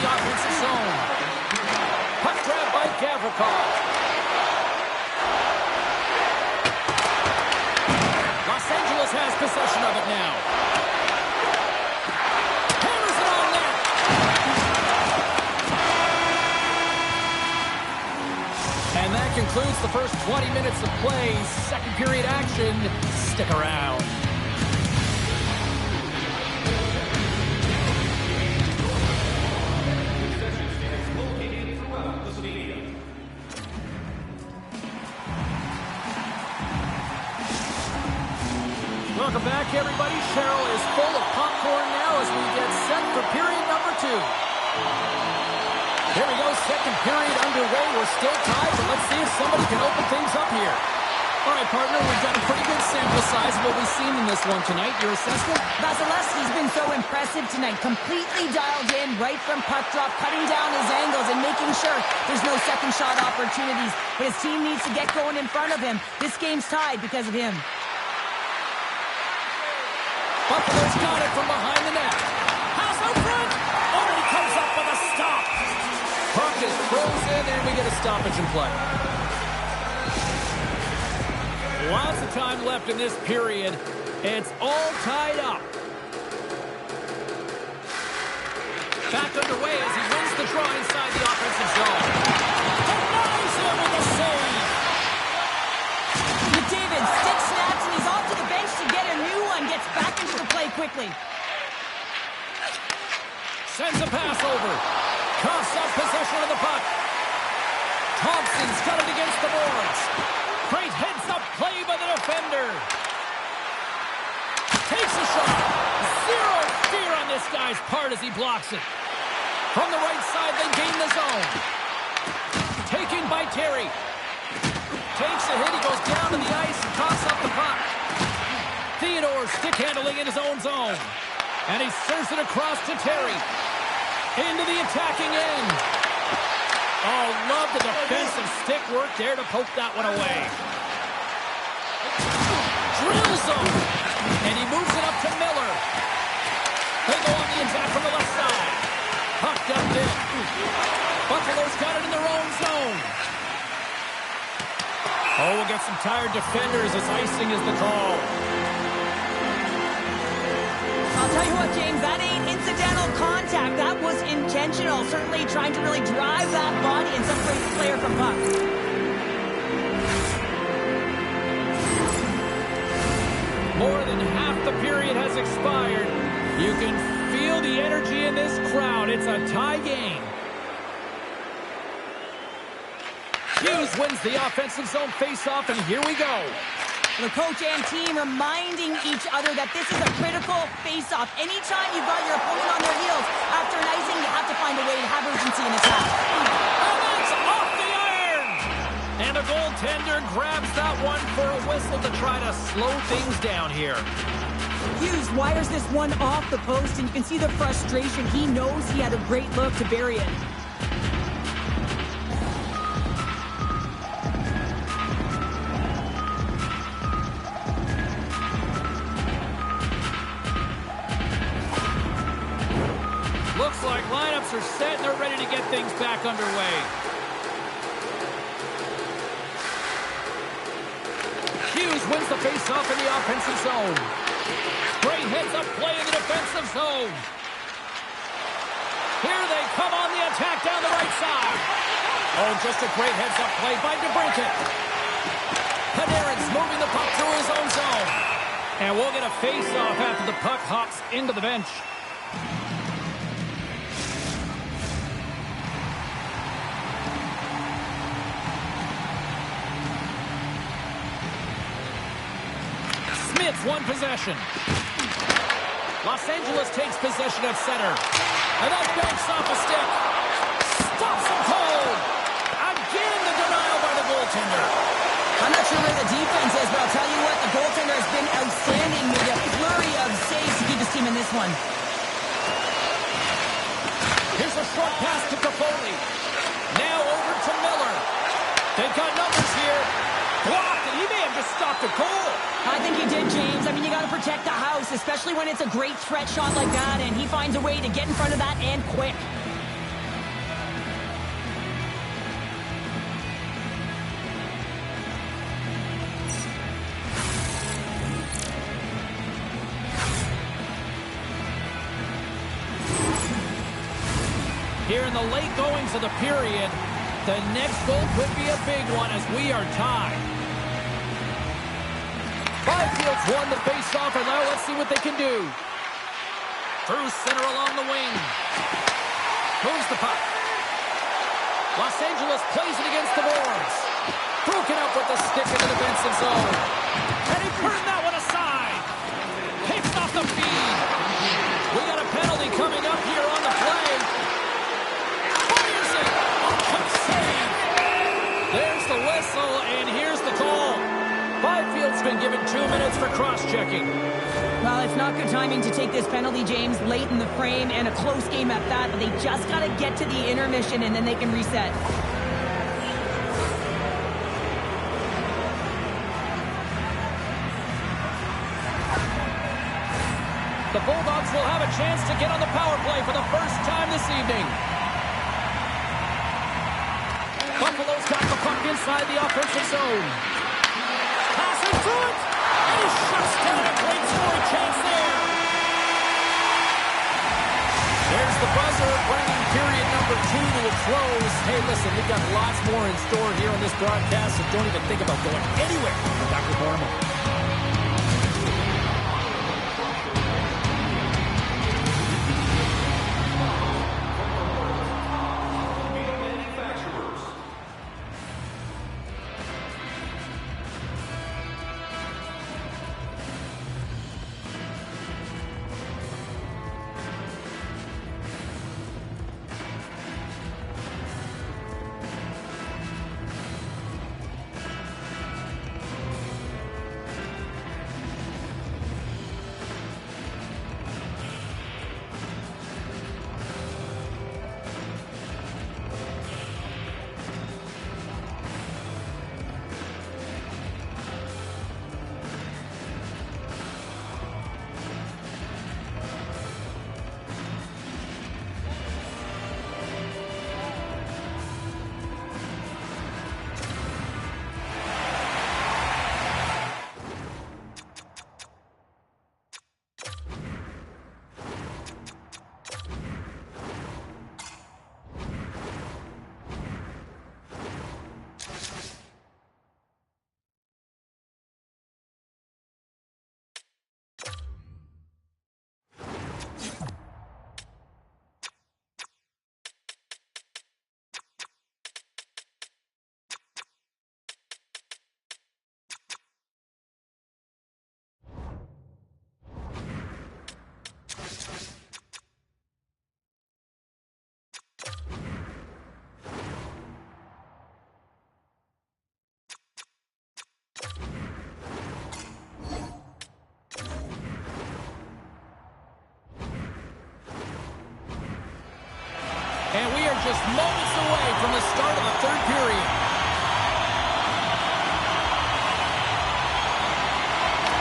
the offensive zone. Puck grab by Gavrikov. Los Angeles has possession of it now. Hammers it on net. And that concludes the first 20 minutes of play. Second period action. Stick around. Welcome back, everybody. Cheryl is full of popcorn now as we get set for period number 2. Here we go, second period underway. We're still tied, but let's see if somebody can open things up here. All right, partner, we've got a pretty good sample size of what we've seen in this one tonight. Your assessment? Vasilevsky's been so impressive tonight. Completely dialed in right from puck drop, cutting down his angles and making sure there's no second shot opportunities. But his team needs to get going in front of him. This game's tied because of him. Buffalo's got it from behind the net. Pass out front. Oh, and he comes up with a stop. Puck is frozen, and we get a stoppage in play. Lots of time left in this period. It's all tied up. Back underway as he wins the draw inside the offensive zone. Denies him with a save. McDavid stick snaps, and he's off to the bench to get a new one. Gets back into the play quickly. Sends a pass over. Coughs up possession of the puck. Thompson's got it against the boards. Great heads-up play by the defender. Takes a shot. Zero fear on this guy's part as he blocks it. From the right side, they gain the zone. Taken by Terry. Takes a hit. He goes down to the ice and coughs up the puck. Theodore stick handling in his own zone. And he serves it across to Terry. Into the attacking end. Oh, love the defensive stick work there to poke that one away. Drills him. And he moves it up to Miller. They go on the attack from the left side. Puck dumped in. Buffalo's got it in their own zone. Oh, we'll get some tired defenders as icing is the call. I'll tell you what, James, that ain't incidental contact. That was intentional. Certainly trying to really drive that body and separate the player from puck. More than half the period has expired. You can feel the energy in this crowd. It's a tie game. Hughes wins the offensive zone face-off, and here we go. The coach and team reminding each other that this is a critical face-off. Anytime you've got your opponent on their heels after an icing, you have to find a way to have urgency in attack. And that's off the iron! And the goaltender grabs that one for a whistle to try to slow things down here. Hughes wires this one off the post, and you can see the frustration. He knows he had a great look to bury it. Looks like lineups are set and they're ready to get things back underway. Hughes wins the faceoff in the offensive zone. Great heads-up play in the defensive zone. Here they come on the attack down the right side. Oh, just a great heads-up play by DeBrincat. Panarin's moving the puck through his own zone. And we'll get a face-off after the puck hops into the bench. Smith's one possession. Los Angeles takes possession at center. And that banks off a stick. Stops him cold. Again, the denial by the goaltender. I'm not sure where the defense is, but I'll tell you what, the goaltender has been outstanding with a flurry of saves to keep his team in this one. Here's a short pass to Toffoli. Now over to Miller. They've got numbers here. Blocked, and he may have just stopped a goal. I think he did, James. I mean, you got to protect the house, especially when it's a great threat shot like that, and he finds a way to get in front of that and quick. Here in the late goings of the period, the next goal could be a big one as we are tied. Byfield's won the face-off, and now let's see what they can do. Through center along the wing. Moves the puck. Los Angeles plays it against the boards. Broken up with the stick in the defensive zone. And he turned that one aside. Picks off the feed. We got a penalty coming up here on the play. Fires it. Quick save. There's the whistle, and here's the call. Byfield's been given 2 minutes for cross-checking. Well, it's not good timing to take this penalty, James, late in the frame, and a close game at that, but they just got to get to the intermission, and then they can reset. The Bulldogs will have a chance to get on the power play for the first time this evening. Buffalo's got the puck inside the offensive zone. Passing through it. And he shuts down a great scoring chance there. There's the buzzer, bringing period number 2 to a close. Hey, listen, we've got lots more in store here on this broadcast, so don't even think about going anywhere. We're back with more in a moment. And we are just moments away from the start of the third period.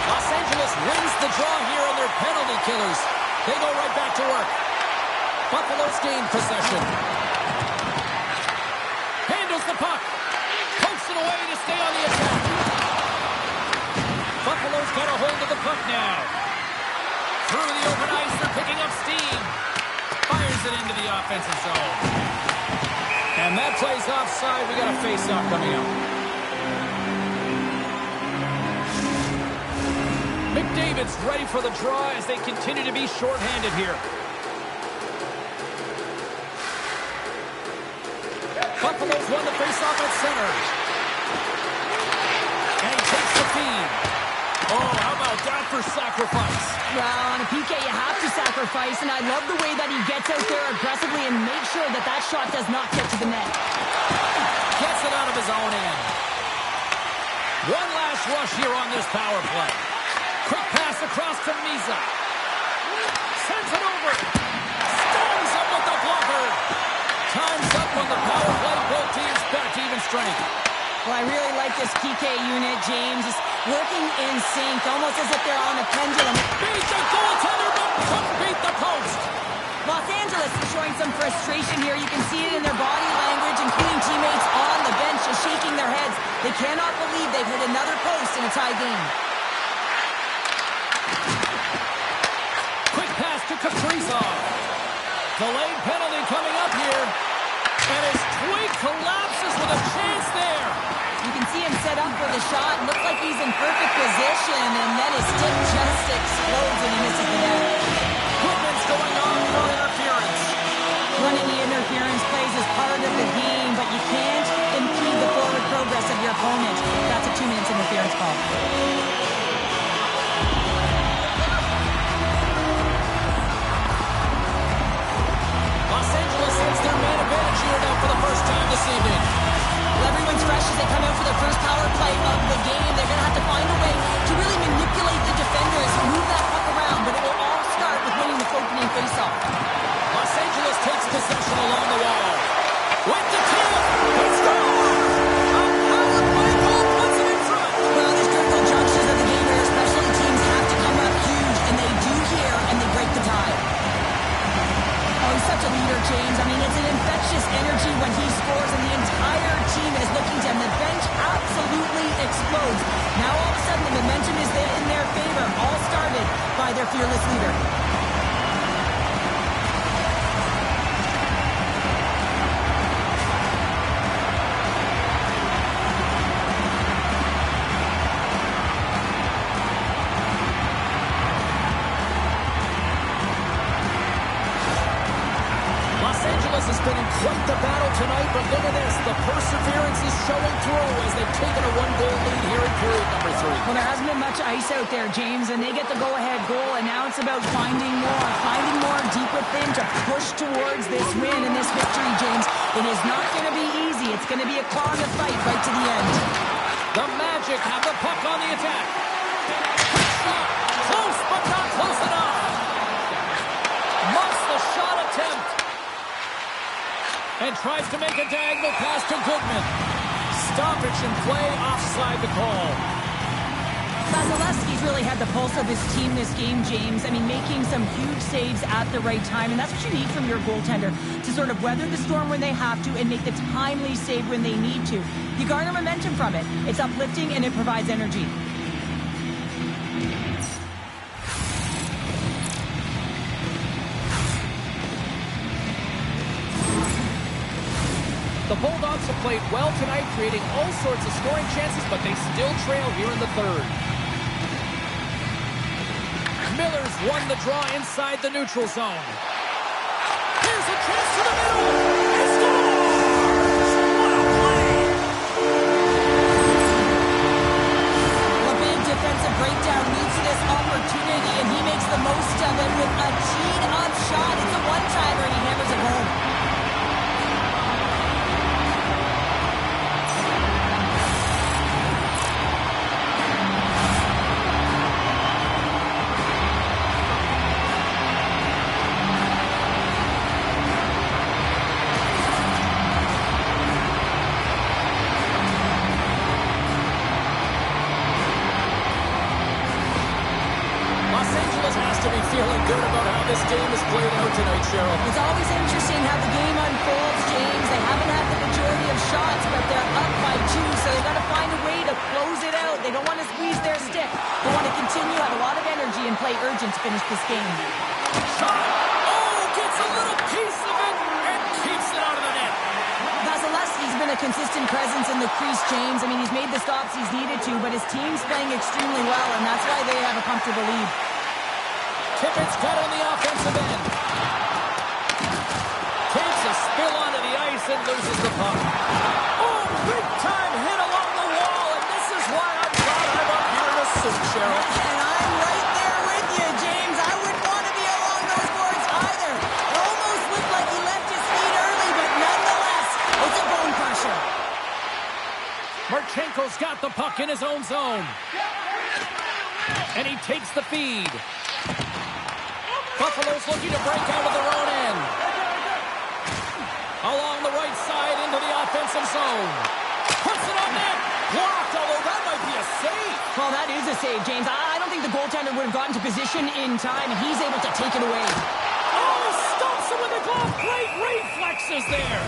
Los Angeles wins the draw here on their penalty killers. They go right back to work. Buffalo's gained possession. Handles the puck. Pokes it away to stay on the attack. Buffalo's got a hold of the puck now. Through the open ice, they're picking up steam. Fires it into the offensive zone. And that plays offside. We got a face-off coming up. McDavid's ready for the draw as they continue to be shorthanded here. Buffalo's won the face-off at center. And he takes the feed. Oh, how about that for sacrifice? Well, on a PK, you have to sacrifice, and I love the way that he gets out there aggressively and makes sure that that shot does not get to the net. Gets it out of his own end. One last rush here on this power play. Quick pass across to Misa. Sends it over. Stones up with the blocker. Time's up on the power play. Both teams back to even strength. Well, I really like this PK unit, James. Just working in sync, almost as if they're on a pendulum. Beat the goaltender, but couldn't beat the post. Los Angeles is showing some frustration here. You can see it in their body language, including teammates on the bench just shaking their heads. They cannot believe they've hit another post in a tie game. Quick pass to Kaprizov. Delayed penalty coming up here. And his twig collapses with a chance there. You can see him set up for the shot. Looks like he's in perfect position, and then his stick just explodes and he misses the net. Goodman's going on for interference. Running the interference plays is part of the game, but you can't impede the forward progress of your opponent. That's a 2-minute interference call. Los Angeles has their man advantage here now for the first time this evening. Well, everyone's fresh as they come out for their first power play of the game. They're going to have to find a way to really manipulate the defenders, move that puck around, but it will all start with winning the opening faceoff. Los Angeles takes possession along the wall. With the tip, he scores! A power play goal puts it in front. Well, there's critical junctures of the game where specialty teams have to come up huge, and they do here, and they break the tie. Oh, he's such a leader, James. I mean, it's an infectious energy when he scores, and the entire team is looking to him. The bench absolutely explodes. Now, all of a sudden, the momentum is there in their favor, all started by their fearless leader. Has been in quite the battle tonight, but look at this. The perseverance is showing through as they've taken a one-goal lead here in period number 3. Well, there hasn't been much ice out there, James, and they get the go-ahead goal, and now it's about finding more deep within to push towards this win and this victory, James. It is not going to be easy. It's going to be a claw in the fight right to the end. The Magic have the puck on the attack. Shot. Close, but not close enough. Muffs the shot attempt. And tries to make a diagonal pass to Goodman. Stoppage in play, offside the call. Vasilevsky's really had the pulse of his team this game, James. I mean, making some huge saves at the right time, and that's what you need from your goaltender, to sort of weather the storm when they have to and make the timely save when they need to. You garner momentum from it. It's uplifting and it provides energy. The Bulldogs have played well tonight, creating all sorts of scoring chances, but they still trail here in the third. Miller's won the draw inside the neutral zone. Here's a chance to the middle. He scores! What a play! A big defensive breakdown leads to this opportunity, and he makes the most of it with a teed-up shot. It's a one-timer, and he hammers it home. Feeling good about how this game is played out tonight, Cheryl. It's always interesting how the game unfolds, James. They haven't had the majority of shots, but they're up by 2, so they've got to find a way to close it out. They don't want to squeeze their stick. They want to continue, have a lot of energy, and play urgent to finish this game. Shot! Oh, gets a little piece of it and keeps it out of the net. Vasilevsky's been a consistent presence in the crease, James. I mean, he's made the stops he's needed to, but his team's playing extremely well, and that's why they have a comfortable lead. Tippett's got on the offensive end. Takes a spill onto the ice and loses the puck. Oh, big time hit along the wall, and this is why I'm glad I'm up here in a suit, Cheryl. And I'm right there with you, James. I wouldn't want to be along those boards either. It almost looked like he left his feet early, but nonetheless, it's a bone crusher. Marchenko's got the puck in his own zone. And he takes the feed. Buffalo's looking to break out of their own end. Along the right side into the offensive zone. Puts it on net. Blocked, although that might be a save. Well, that is a save, James. I don't think the goaltender would have gotten to position in time, and he's able to take it away. Oh, stops him with a glove. Great reflexes there.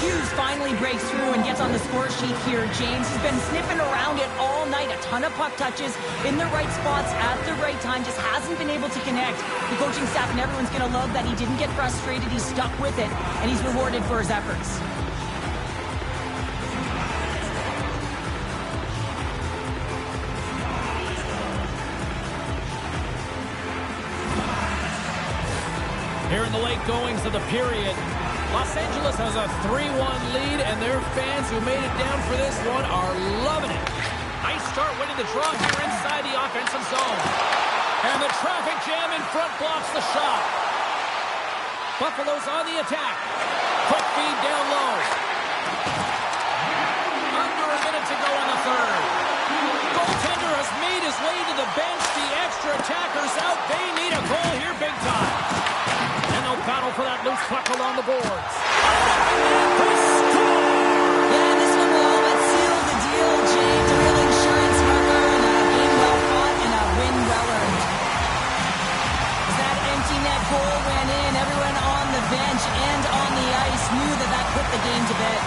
Huge finally breaks through and gets on the score sheet here, James. He's been sniffing around it all night. A ton of puck touches in the right spots at the right time. Just hasn't been able to connect. The coaching staff and everyone's going to love that he didn't get frustrated. He stuck with it, and he's rewarded for his efforts. Here in the late goings of the period, Los Angeles has a 3-1 lead, and their fans who made it down for this one are loving it. Nice start winning the draw here inside the offensive zone. And the traffic jam in front blocks the shot. Buffalo's on the attack. Quick feed down low. Under a minute to go in the third. Goaltender has made his way to the bench. The extra attackers out. They need a goal here big time. And they'll battle for that loose puck along the boards. Yeah, this one will all but seal the deal, James. A real insurance marker and a game well fought and a win well earned. As that empty net goal went in, everyone on the bench and on the ice knew that that put the game to bed.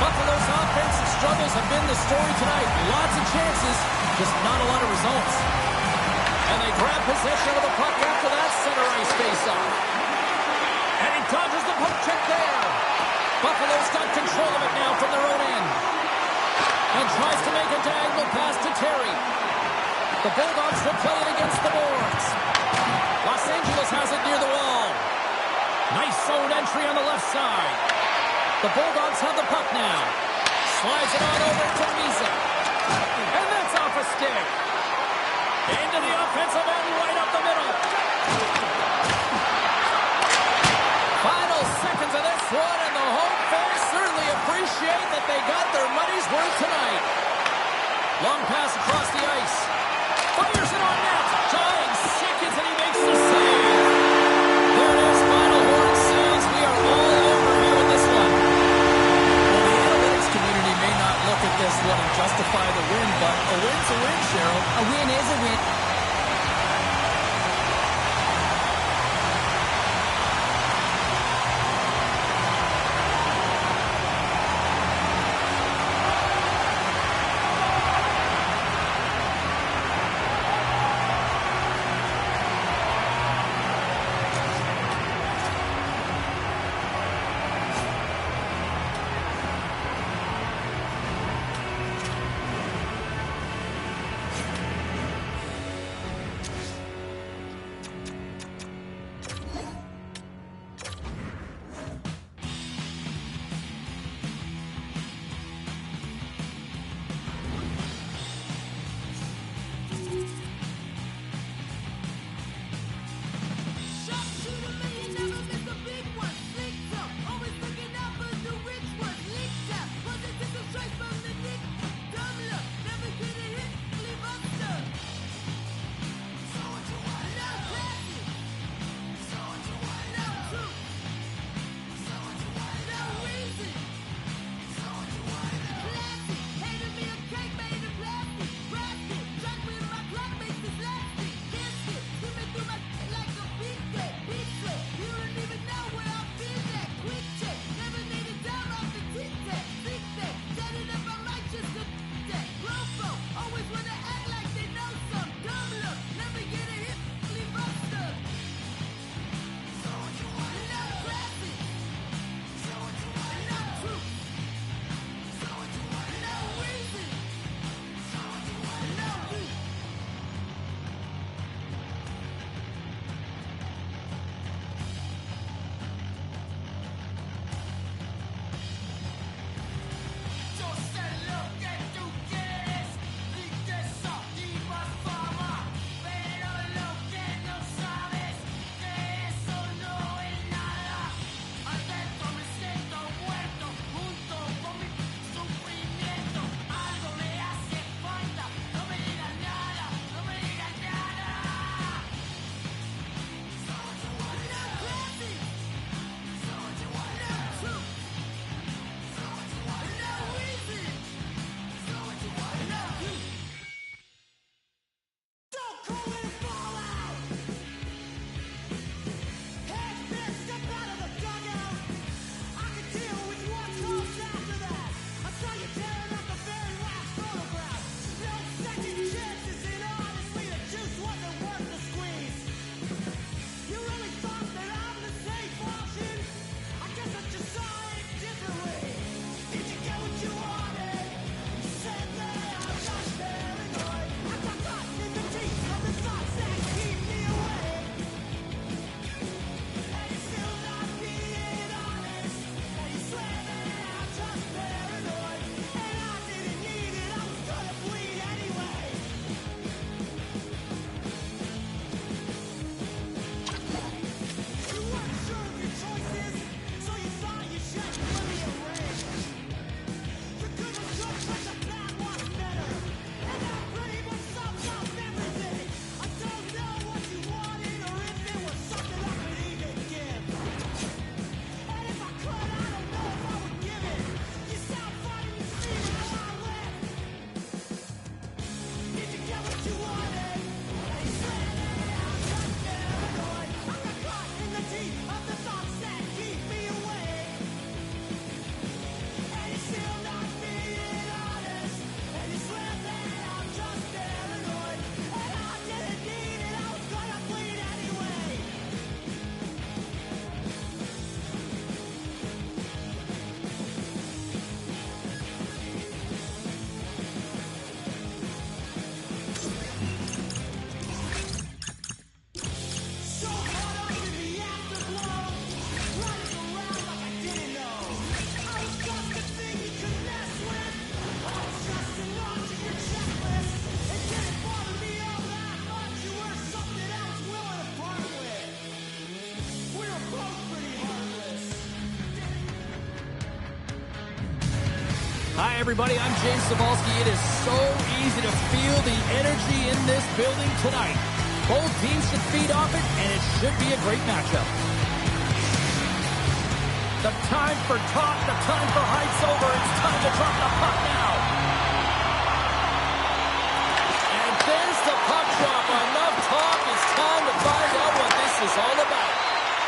Buffalo's offensive struggles have been the story tonight. Lots of chances, just not a lot of results. And they grab possession of the puck after that center ice face-off. And he dodges the puck check there. Buffalo's got control of it now from their own end. And tries to make a diagonal pass to Terry. The Bulldogs will play it against the boards. Los Angeles has it near the wall. Nice zone entry on the left side. The Bulldogs have the puck now. Slides it on over to Misa. And that's off a stick. Into the offensive end, right up the middle. Final seconds of this one, and the home fans certainly appreciate that they got their money's worth tonight. Long pass across the ice. Fires it on net. Tying seconds, and he makes the save. There it is, final horn sounds. We are all over here with this one. Well, the analytics community may not look at this one and justify the win, but a win's a win, Cheryl. A win is a win. everybody. I'm James Cybulski. It is so easy to feel the energy in this building tonight. Both teams should feed off it, and it should be a great matchup. The time for talk, the time for hype's over. It's time to drop the puck now. And there's the puck drop. Enough talk. It's time to find out what this is all about.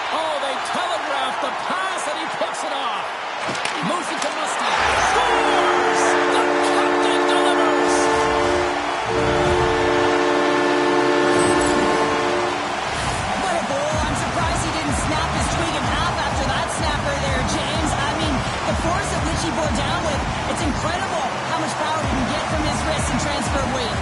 Oh, they telegraphed the pass, and he picks it off. Moves it to Musty. Scores! The captain delivers! What a goal. I'm surprised he didn't snap his twig in half after that snapper there, James. I mean, the force at which he bore down with, it's incredible how much power he can get from his wrist and transfer of weight.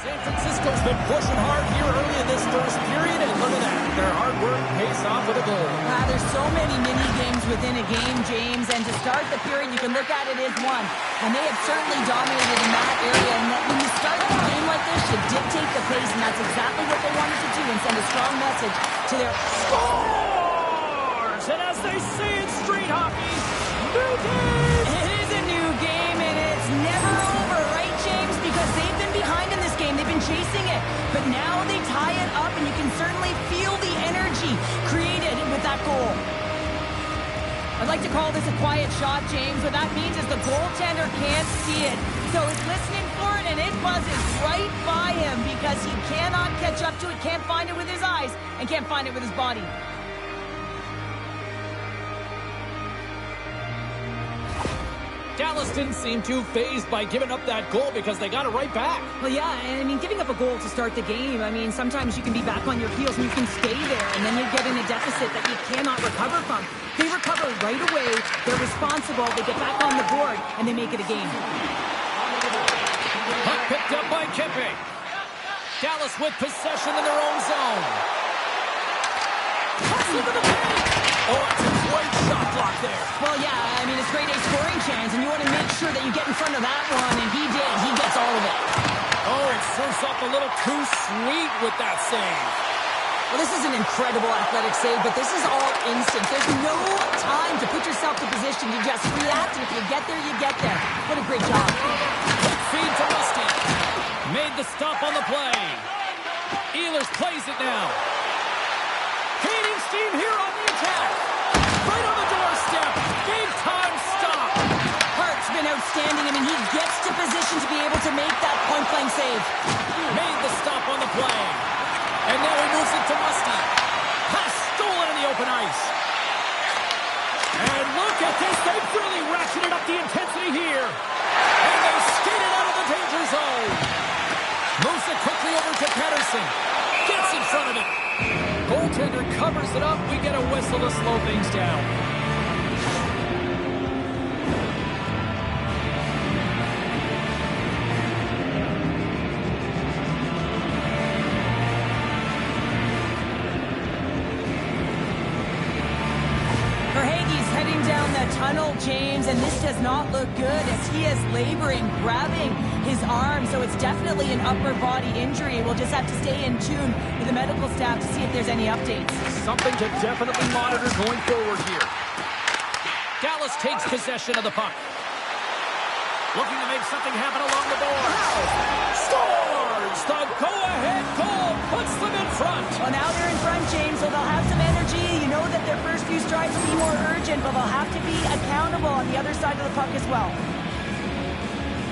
San Francisco's been pushing hard here early in this first period, and look at that. Their hard work pays off with a goal. There's so many mini-games within a game, James, and to start the period, you can look at it as one. And they have certainly dominated in that area, and when you start a game like this, you dictate the pace, and that's exactly what they wanted to do and send a strong message to their scores! And as they say in street hockey, new game! It is a new game, and it's never over, right, James? Because they've been behind in this game. They've been chasing it. But now they tie it up, and you can certainly feel the energy created with that goal. I'd like to call this a quiet shot, James. What that means is the goaltender can't see it. So he's listening for it, and it buzzes right by him because he cannot catch up to it, can't find it with his eyes, and can't find it with his body. Dallas didn't seem too fazed by giving up that goal because they got it right back. Well, yeah, I mean, giving up a goal to start the game, I mean, sometimes you can be back on your heels and you can stay there, and then you get in a deficit that you cannot recover from. They recover right away, they're responsible, they get back on the board, and they make it a game. Puck picked up by Kempe. Dallas with possession in their own zone. Pass into the paint. Oh, it's a great shot block there. Well, yeah, I mean, it's grade A scoring chance, and you want to make sure that you get in front of that one, and he did. He gets all of it. Oh, it serves up a little too sweet with that save. Well, this is an incredible athletic save, but this is all instinct. There's no time to put yourself to position. You just react, and if you get there, you get there. What a great job. Quick feed to Musty. Made the stop on the play. Ehlers plays it now. Gaining steam here on the attack. Right on the doorstep. Game time stop. Hart's been outstanding. I mean, he gets to position to be able to make that point-blank save. Made the stop on the play. And now he moves it to Musty. Pass stolen in the open ice. And look at this. They've really ratcheted up the intensity here. And they skated out of the danger zone. Moves it quickly over to Pettersson. Gets in front of it. Goaltender covers it up. We get a whistle to slow things down. Tunnel, James, and this does not look good as he is laboring, grabbing his arm, so it's definitely an upper body injury. We'll just have to stay in tune with the medical staff to see if there's any updates. Something to definitely monitor going forward here. Dallas takes possession of the puck. Looking to make something happen along the board. Scores! The go-ahead goal puts them in front. Well, now they're in front, James, so they'll have some energy. You know that their first few strides will be more urgent, but they'll have to be accountable on the other side of the puck as well.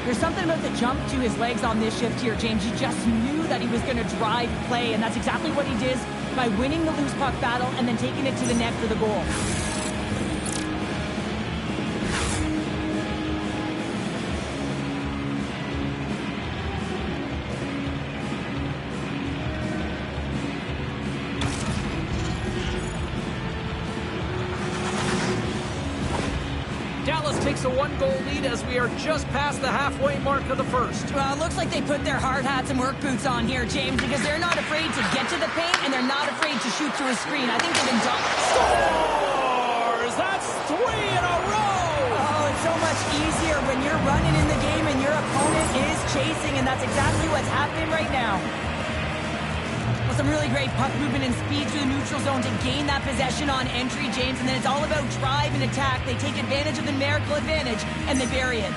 There's something about the jump to his legs on this shift here, James. You just knew that he was going to drive play, and that's exactly what he did by winning the loose puck battle and then taking it to the net for the goal. takes a one-goal lead as we are just past the halfway mark of the first. Well, it looks like they put their hard hats and work boots on here, James, because they're not afraid to get to the paint and they're not afraid to shoot through a screen. I think they've been done. Scores! That's 3 in a row! Oh, it's so much easier when you're running in the game and your opponent is chasing, and that's exactly what's happening right now. Well, some really great puck movement and speed through the neutral zone to gain that possession on entry, James, and then it's all about drive and attack. They take advantage of the numerical advantage, and they bury it.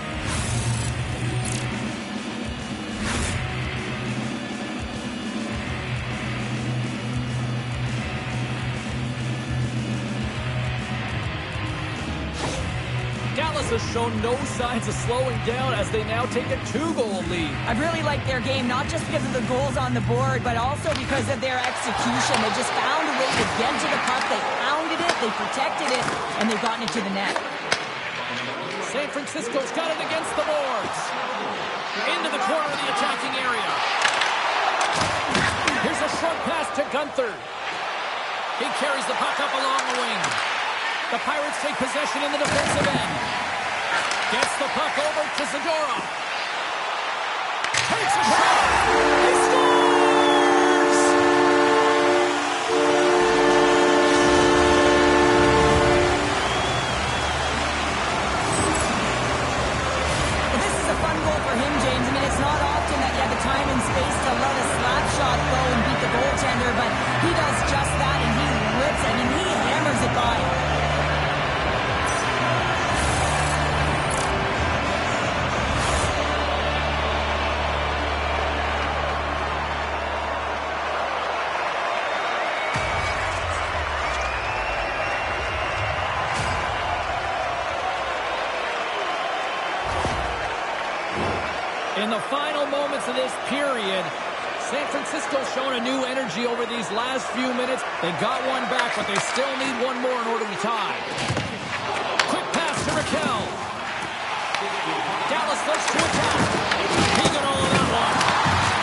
Dallas has shown no signs of slowing down as they now take a 2-goal lead. I really like their game, not just because of the goals on the board, but also because of their execution. They just found a way to get to the puck. They pounded it, they protected it, and they've gotten it to the net. San Francisco's got it against the boards. Into the corner of the attacking area. Here's a short pass to Gunther. He carries the puck up along the wing. The Pirates take possession in the defensive end. Gets the puck over to Zadorov. Takes a shot. He scores! Well, this is a fun goal for him, James. I mean, it's not often that you have the time and space to let a slap shot go and beat the goaltender, but he does just that, and he rips it. I mean, he hammers it by. In the final moments of this period, San Francisco's shown a new energy over these last few minutes. They got one back, but they still need one more in order to tie. Quick pass to Raquel. Dallas looks to attack. He got all of that one.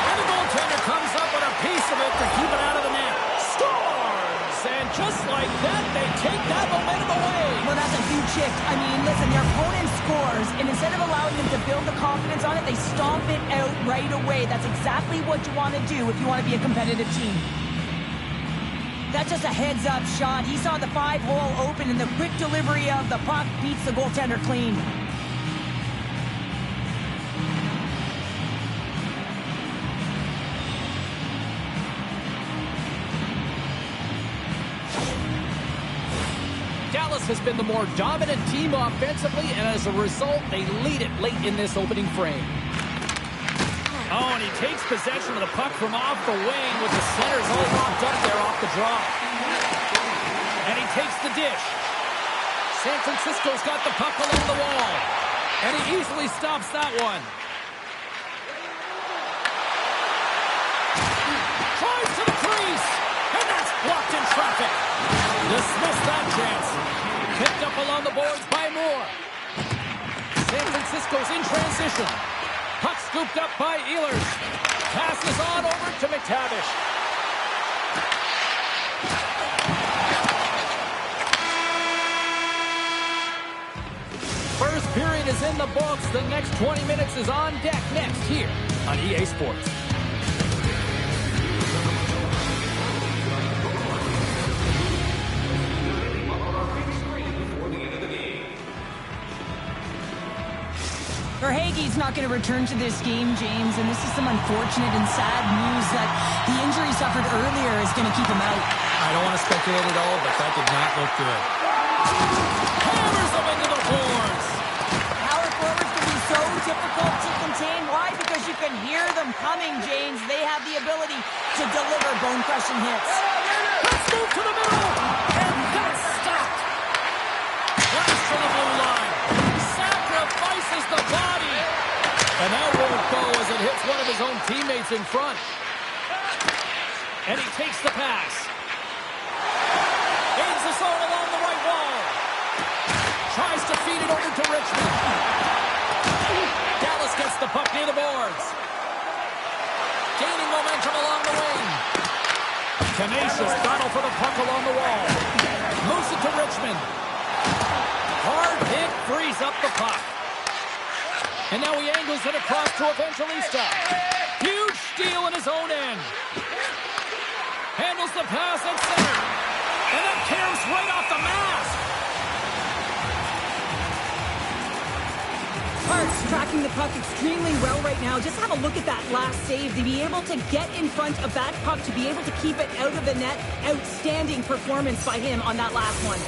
And the goaltender comes up with a piece of it to keep it out of the net. Scores! And just like that, they take that momentum away. Well, that's a huge shift. I mean, listen, their opponent scores, and instead of allowing them to build the confidence on it, they stomp it out right away. That's exactly what you want to do if you want to be a competitive team. That's just a heads-up shot. He saw the 5-hole open, and the quick delivery of the puck beats the goaltender clean. Dallas has been the more dominant team offensively, and as a result, they lead it late in this opening frame. Oh, and he takes possession of the puck from off the wing with the centers all locked up there off the draw. And he takes the dish. San Francisco's got the puck along the wall. And he easily stops that one. Tries to the crease. And that's blocked in traffic. Dismissed that chance. Picked up along the boards by Moore. San Francisco's in transition. Puck scooped up by Ehlers. Passes on over to McTavish. First period is in the books. The next 20 minutes is on deck next here on EA Sports. Verhaeghe's not going to return to this game, James, and this is some unfortunate and sad news that the injury suffered earlier is going to keep him out. I don't want to speculate at all, but that did not look good. Hammers them into the boards. Power forwards can be so difficult to contain. Why? Because you can hear them coming, James. They have the ability to deliver bone-crushing hits. Let's move to the middle, and that's stopped. Runs to the blue line. Sacrifices the body. And that won't go as it hits one of his own teammates in front. And he takes the pass. Gains the zone along the right wall. Tries to feed it over to Richmond. Dallas gets the puck near the boards. Gaining momentum along the wing. Tenacious battle for the puck along the wall. Moves it to Richmond. Hard hit frees up the puck. And now he angles it across to Evangelista. Huge steal in his own end. Handles the pass at center. And that caroms right off the mask. Hart's tracking the puck extremely well right now. Just have a look at that last save. To be able to get in front of that puck, to be able to keep it out of the net. Outstanding performance by him on that last one.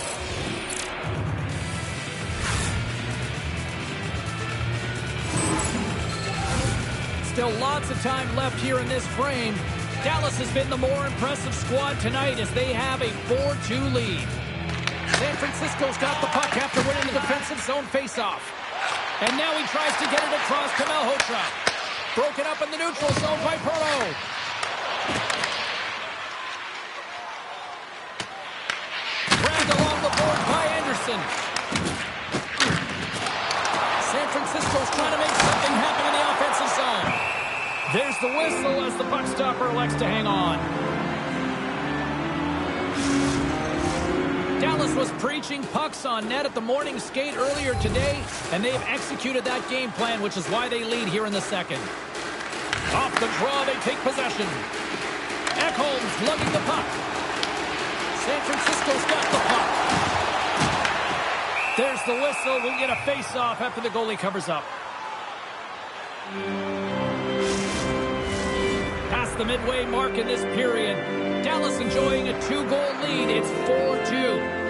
Still lots of time left here in this frame. Dallas has been the more impressive squad tonight as they have a 4-2 lead. San Francisco's got the puck after winning the defensive zone faceoff. And now he tries to get it across to Malhotra. Broken up in the neutral zone by Perlo. Dragged along the board by Anderson. San Francisco's trying to make something happen in the offensive zone. There's the whistle as the puck stopper elects to hang on. Dallas was preaching pucks on net at the morning skate earlier today, and they've executed that game plan, which is why they lead here in the second. Off the draw, they take possession. Ekholm's lugging the puck. San Francisco's got the puck. There's the whistle. We'll get a face-off after the goalie covers up. Past the midway mark in this period, Dallas enjoying a 2-goal lead. It's 4-2.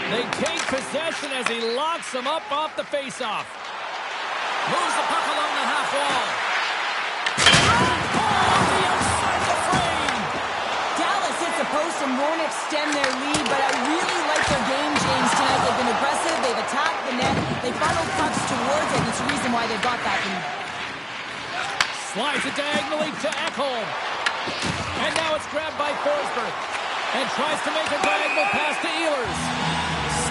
They take possession as he locks him up off the faceoff. Moves the puck along the half wall. On the outside the frame. Dallas hits the post and won't extend their lead, but I really like their game, James, tonight. They've been aggressive. They've attacked the net. They funneled pucks towards it, and it's the reason why they've got that lead. Slides it diagonally to Ekholm. And now it's grabbed by Forsberg. And tries to make a diagonal pass to Ehlers.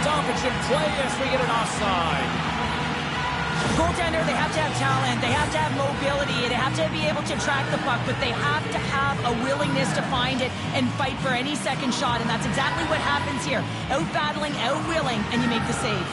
Stoppage in play as we get an offside. Goaltender, they have to have talent. They have to have mobility. They have to be able to track the puck, but they have to have a willingness to find it and fight for any second shot, and that's exactly what happens here. Out-battling, out-willing, and you make the save.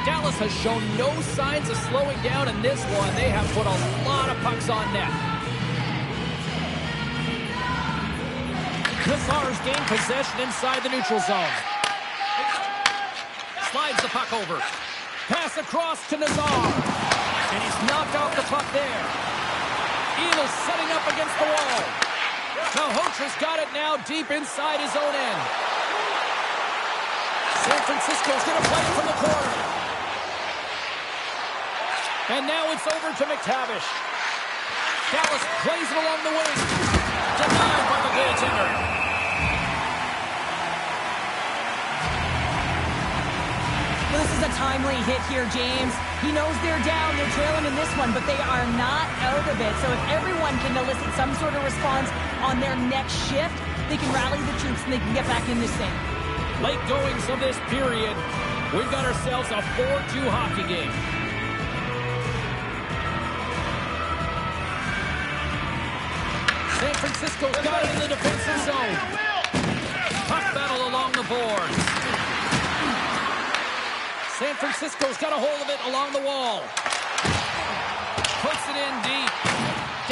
Dallas has shown no signs of slowing down in this one. They have put a lot of pucks on net. The Stars gain possession inside the neutral zone. Slides the puck over. Pass across to Nazar. And he's knocked off the puck there. Ehlers setting up against the wall. Now Hotra's got it now deep inside his own end. San Francisco's going to play it from the corner. And now it's over to McTavish. Dallas plays it along the wing. Denied by the goaltender. This is a timely hit here, James. He knows they're down, they're trailing in this one, but they are not out of it. So if everyone can elicit some sort of response on their next shift, they can rally the troops and they can get back in this thing. Late goings of this period, we've got ourselves a 4-2 hockey game. San Francisco's got it in the defensive zone. Puck battle along the boards. San Francisco's got a hold of it along the wall. Puts it in deep.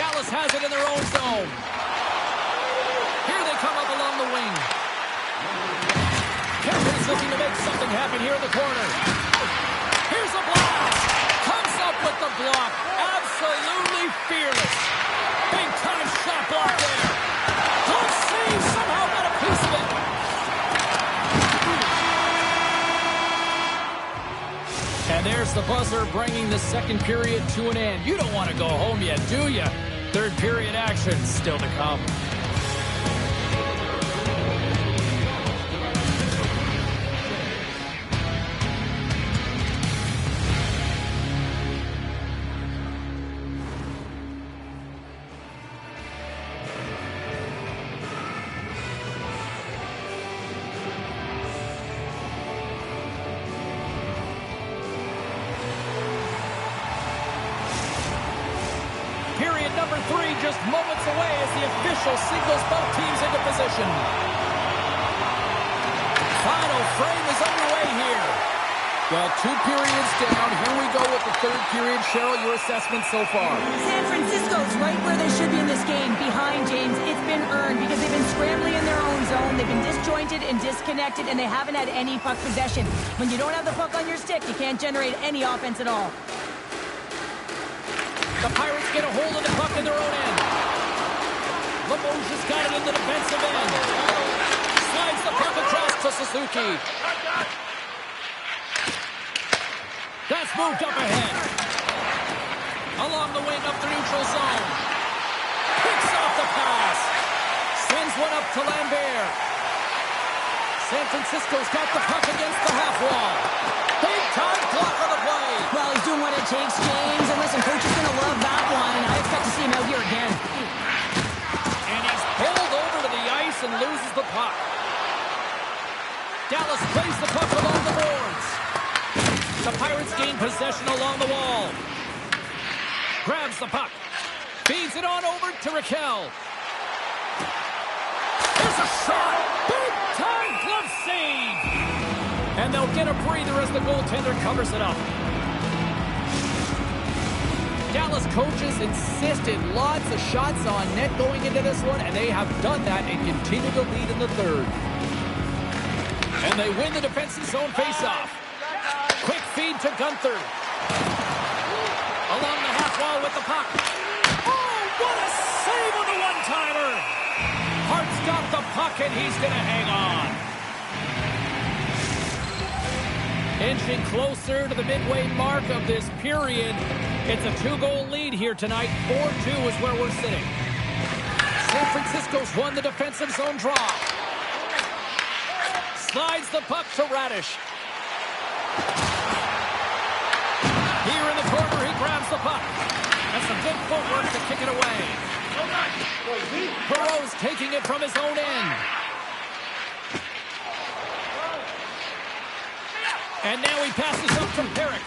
Dallas has it in their own zone. Here they come up along the wing. Kemp's looking to make something happen here in the corner. Here's a blast. Comes up with the block. Absolutely fearless. Big time shot block there. Good save. Somehow got a piece of it. And there's the buzzer bringing the second period to an end. You don't want to go home yet, do you? Third period action still to come. Number 3 just moments away as the official signals both teams into position. Final frame is underway here. Well, 2 periods down. Here we go with the third period. Cheryl, your assessment so far? San Francisco's right where they should be in this game. Behind, James, it's been earned because they've been scrambling in their own zone. They've been disjointed and disconnected, and they haven't had any puck possession. When you don't have the puck on your stick, you can't generate any offense at all. The Pirates get a hold of the puck in their own end. Limoges got it in the defensive end. Slides the puck across to Suzuki. That's moved up ahead. Along the wing up the neutral zone. Picks off the pass. Sends one up to Lambert. San Francisco's got the puck against the half wall. Big time block on the play. Well, he's doing what it takes, James. And listen, coach is going to love that one. I expect to see him out here again. And he's pulled over to the ice and loses the puck. Dallas plays the puck along the boards. The Pirates gain possession along the wall. Grabs the puck. Feeds it on over to Raquel. There's a shot. Big time glove save. And they'll get a breather as the goaltender covers it up. Dallas coaches insisted lots of shots on net going into this one, and they have done that and continue to lead in the third. And they win the defensive zone faceoff. Quick feed to Gunther. Along the half wall with the puck. Oh, what a save on the one-timer! Hart's got the puck, and he's going to hang on. Inching closer to the midway mark of this period. It's a 2-goal lead here tonight. 4-2 is where we're sitting. San Francisco's won the defensive zone draw. Slides the puck to Radish. Here in the corner, he grabs the puck. That's some good footwork to kick it away. Perreault's taking it from his own end. And now he passes up to Perrick.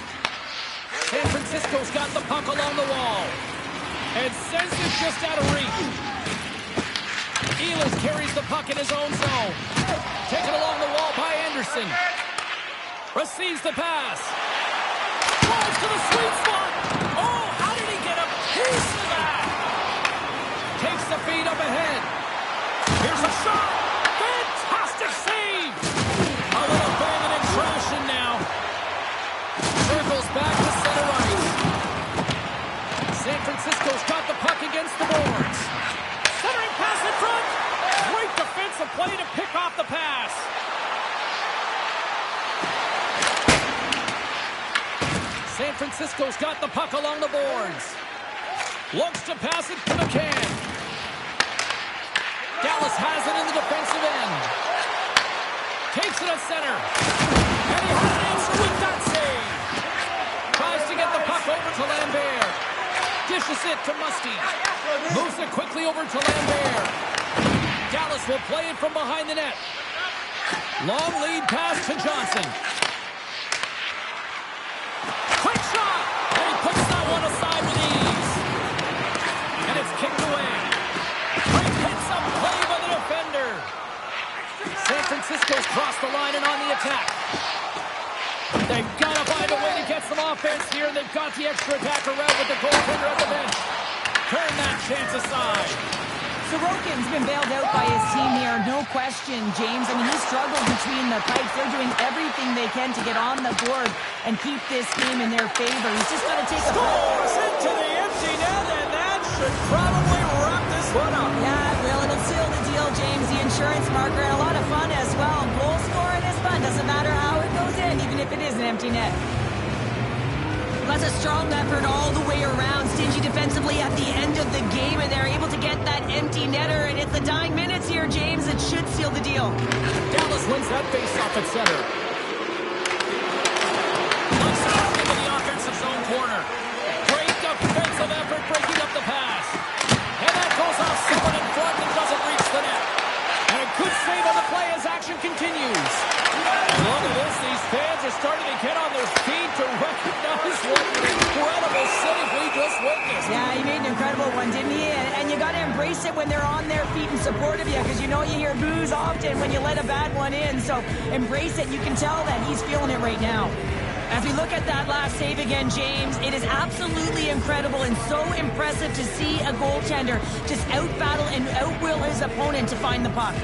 San Francisco's got the puck along the wall. And sends it just out of reach. Ehlers carries the puck in his own zone. Taken along the wall by Anderson. Receives the pass. Drives to the sweet spot. Oh, how did he get a piece of that? Takes the feed up ahead. Here's a shot. Fantastic save. A little banging and crashing now. San Francisco's got the puck against the boards. Centering pass in front. Great defensive play to pick off the pass. San Francisco's got the puck along the boards. Looks to pass it to McCann. Dallas has it in the defensive end. Takes it to center. And he has an answer with that save. Tries to get the puck over to Lambert. Dishes it to Musty. Moves it quickly over to Lambert. Dallas will play it from behind the net. Long lead pass to Johnson. Quick shot! And he puts that one aside with ease. And it's kicked away. Great hits-up play by the defender. San Francisco's crossed the line and on the attack. They've got to find a way to get some offense here, and they've got the extra attacker out with the goaltender at the bench. Turn that chance aside. Sorokin's been bailed out by his team here, no question, James. I mean, he struggled between the pipes. They're doing everything they can to get on the board and keep this game in their favor. He's just got to take a... Scores into the empty net, and that should probably wrap this one up. Yeah, well, it'll seal the deal, James. The insurance marker, and a lot of fun as well. Goal scoring is fun. Doesn't matter how it goes in, even if it is an empty net. That's a strong effort all the way around. Stingy defensively at the end of the game, and they're able to get that empty netter, and it's the dying minutes here, James. It should seal the deal. Dallas wins that face-off at center. Looks out into the offensive zone corner. Great defensive effort breaking up the pass. And that goes off someone in front and doesn't reach the net. And a good save on the play as action continues. Look at this. These fans are starting to get on their feet to recognize what an incredible save we just witnessed. Yeah, he made an incredible one, didn't he? And you got to embrace it when they're on their feet in support of you, because you know you hear boos often when you let a bad one in. So embrace it. You can tell that he's feeling it right now. As we look at that last save again, James, it is absolutely incredible and so impressive to see a goaltender just out-battle and out-will his opponent to find the puck.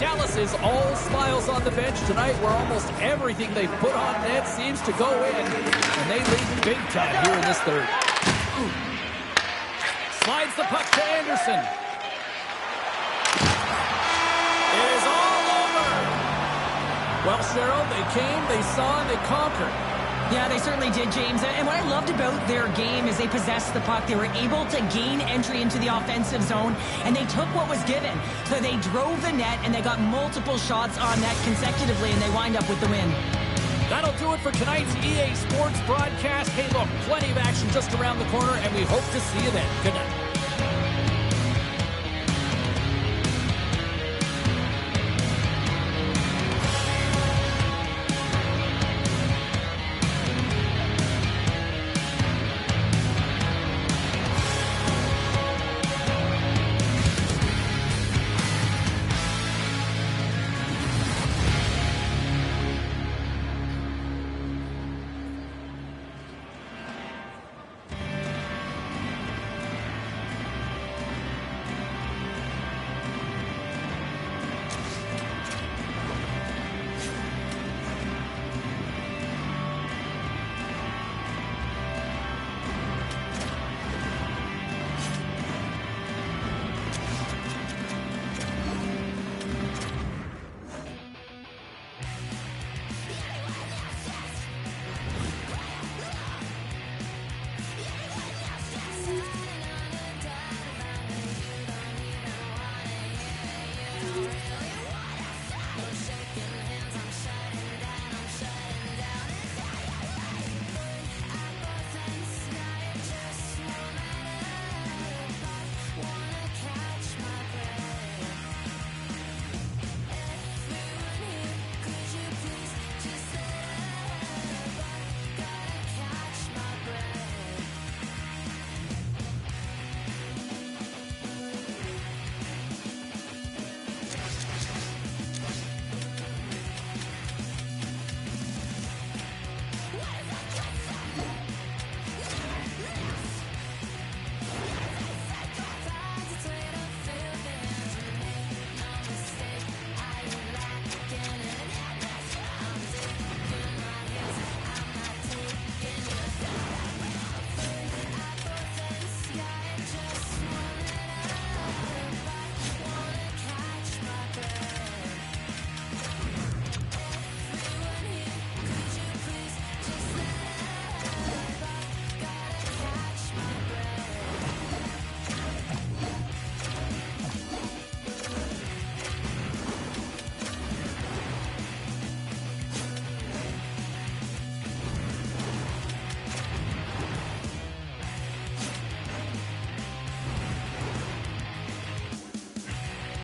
Dallas is all smiles on the bench tonight, where almost everything they put on net seems to go in, and they lead big time here in this third. Slides the puck to Anderson. It is all over. Well, Cheryl, they came, they saw, and they conquered. Yeah, they certainly did, James. And what I loved about their game is they possessed the puck. They were able to gain entry into the offensive zone, and they took what was given. So they drove the net, and they got multiple shots on net consecutively, and they wind up with the win. That'll do it for tonight's EA Sports broadcast. Hey, look, plenty of action just around the corner, and we hope to see you then. Good night.